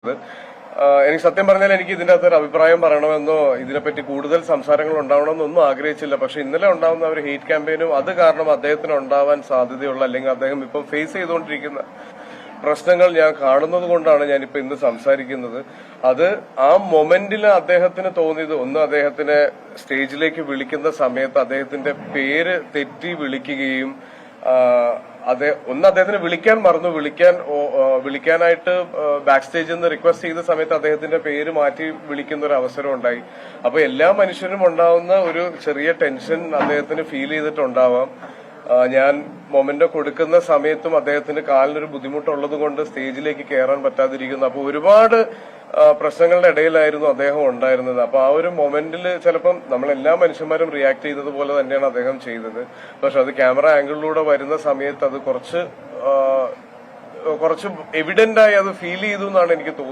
എനിക്ക് സത്യം പറഞ്ഞാൽ എനിക്ക് ഇതിന്റെ അകത്തൊരു അഭിപ്രായം പറയണമെന്നോ ഇതിനെപ്പറ്റി കൂടുതൽ സംസാരങ്ങൾ ഉണ്ടാവണമെന്നൊന്നും ആഗ്രഹിച്ചില്ല. പക്ഷെ ഇന്നലെ ഉണ്ടാവുന്ന ഒരു ഹെയ്റ്റ് ക്യാമ്പയിനും അത് കാരണം അദ്ദേഹത്തിന് ഉണ്ടാവാൻ സാധ്യതയുള്ള അല്ലെങ്കിൽ അദ്ദേഹം ഇപ്പം ഫേസ് ചെയ്തുകൊണ്ടിരിക്കുന്ന പ്രശ്നങ്ങൾ ഞാൻ കാണുന്നത് കൊണ്ടാണ് ഞാനിപ്പോ ഇന്ന് സംസാരിക്കുന്നത്. അത് ആ മൊമെന്റിൽ അദ്ദേഹത്തിന് തോന്നിയത് ഒന്ന്, അദ്ദേഹത്തിനെ സ്റ്റേജിലേക്ക് വിളിക്കുന്ന സമയത്ത് അദ്ദേഹത്തിന്റെ പേര് തെറ്റി വിളിക്കുകയും അദ്ദേഹത്തിന് വിളിക്കാൻ മറന്നു, വിളിക്കാനായിട്ട് ബാക്ക് സ്റ്റേജിൽ നിന്ന് റിക്വസ്റ്റ് ചെയ്ത സമയത്ത് അദ്ദേഹത്തിന്റെ പേര് മാറ്റി വിളിക്കുന്ന ഒരു അവസരം ഉണ്ടായി. അപ്പൊ എല്ലാ മനുഷ്യരും ഉണ്ടാവുന്ന ഒരു ചെറിയ ടെൻഷൻ അദ്ദേഹത്തിന് ഫീൽ ചെയ്തിട്ടുണ്ടാവാം. ഞാൻ മൊമെന്റോ കൊടുക്കുന്ന സമയത്തും അദ്ദേഹത്തിന് കാലിനൊരു ബുദ്ധിമുട്ടുള്ളത് കൊണ്ട് സ്റ്റേജിലേക്ക് കയറാൻ പറ്റാതിരിക്കുന്നു. അപ്പൊ ഒരുപാട് പ്രശ്നങ്ങളുടെ ഇടയിലായിരുന്നു അദ്ദേഹം ഉണ്ടായിരുന്നത്. അപ്പൊ ആ ഒരു മൊമെന്റിൽ ചിലപ്പം നമ്മളെല്ലാ മനുഷ്യന്മാരും റിയാക്ട് ചെയ്തത് പോലെ തന്നെയാണ് അദ്ദേഹം ചെയ്തത്. പക്ഷെ അത് ക്യാമറ ആംഗിളിലൂടെ വരുന്ന സമയത്ത് അത് കുറച്ച് എവിഡന്റ് ആയി അത് ഫീൽ ചെയ്തു എന്നാണ് എനിക്ക് തോന്നുന്നത്.